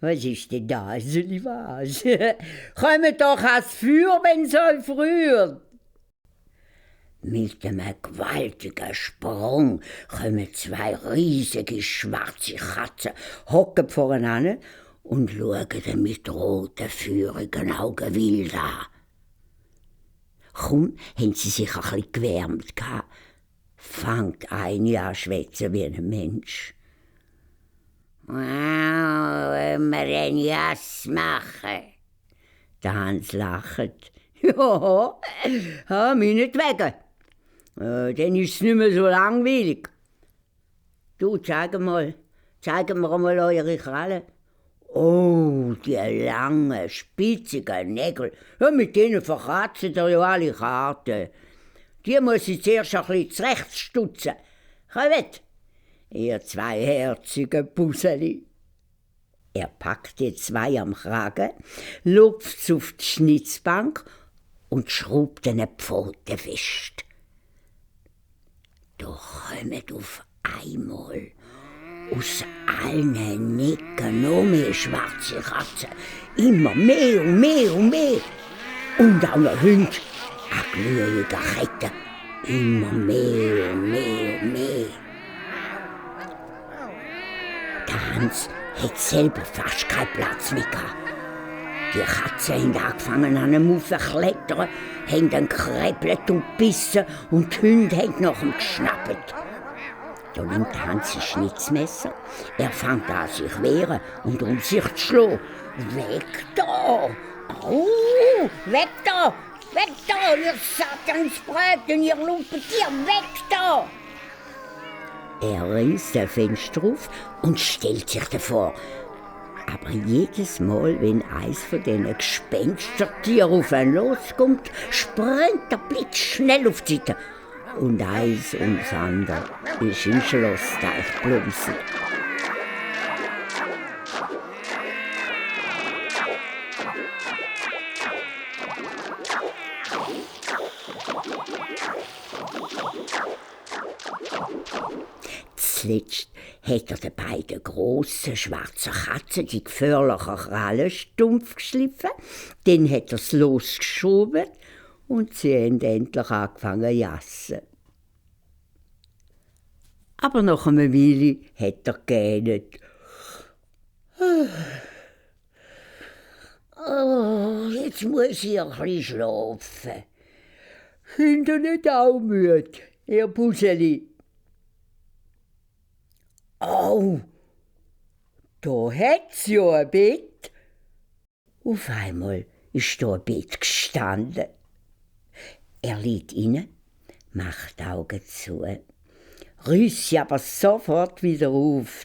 Was ist denn das, was? Kommt doch ans Feuer, wenn's euch rührt. Mit einem gewaltigen Sprung kommen zwei riesige schwarze Katzen, hocken voreinander und schauen ihn mit roten, feurigen Augen wild an. Kaum haben sie sich ein bisschen gewärmt gehabt, fängt eine an zu schwätzen wie ein Mensch. Wollen wir einen Jass machen? Der Hans lacht. Ja, meinetwegen. Dann ist es nicht mehr so langweilig. Du, zeig mir einmal eure Krallen. Oh, die langen, spitzigen Nägel. Ja, mit denen verkratzen ihr ja alle Karten. Die muss ich zuerst ein bisschen zurechtstutzen. Kommt, ihr zwei herzigen Puseli. Er packt die zwei am Kragen, lupft auf die Schnitzbank und schraubt eine Pfote fest. Doch kommt auf einmal aus allen Nicken noch mehr schwarze Katzen. Immer mehr und mehr und mehr. Und auch noch Hunde an glühenden Ketten. Immer mehr und mehr und mehr. Der Hans hat selber fast keinen Platz mehr gehabt. Die Katzen haben angefangen an ihm aufzuklettern, haben dann gekrebelt und gebissen und die Hunde haben nach ihm geschnappt. Da nimmt Hans ein Schnitzmesser, er fängt an sich wehren und um sich zu schlagen. Weg da! Au! Weg da! Weg da, ihr Satansbraten, ihr Lumpentier! Weg da! Er reißt das Fenster auf und stellt sich davor. Aber jedes Mal, wenn eins von diesen Gespenstertieren auf ihn loskommt, springt der Blitz schnell auf die Seite. Und eins und das andere ist im Schlossteich plumpsen. Zuletzt hat er den beiden grossen schwarzen Katzen die gefährlichen Krallen stumpf geschliffen, dann hat er es losgeschoben und sie haben endlich angefangen zu jassen. Aber nach einer Weile hat er gegähnt. Oh, jetzt muss ich ein bisschen schlafen. Sind ihr nicht auch müde, ihr Puseli? Oh, da hat's ja ein Bett. Auf einmal ist da ein Bett gestanden. Er liegt inne, macht die Augen zu, riss sie aber sofort wieder auf.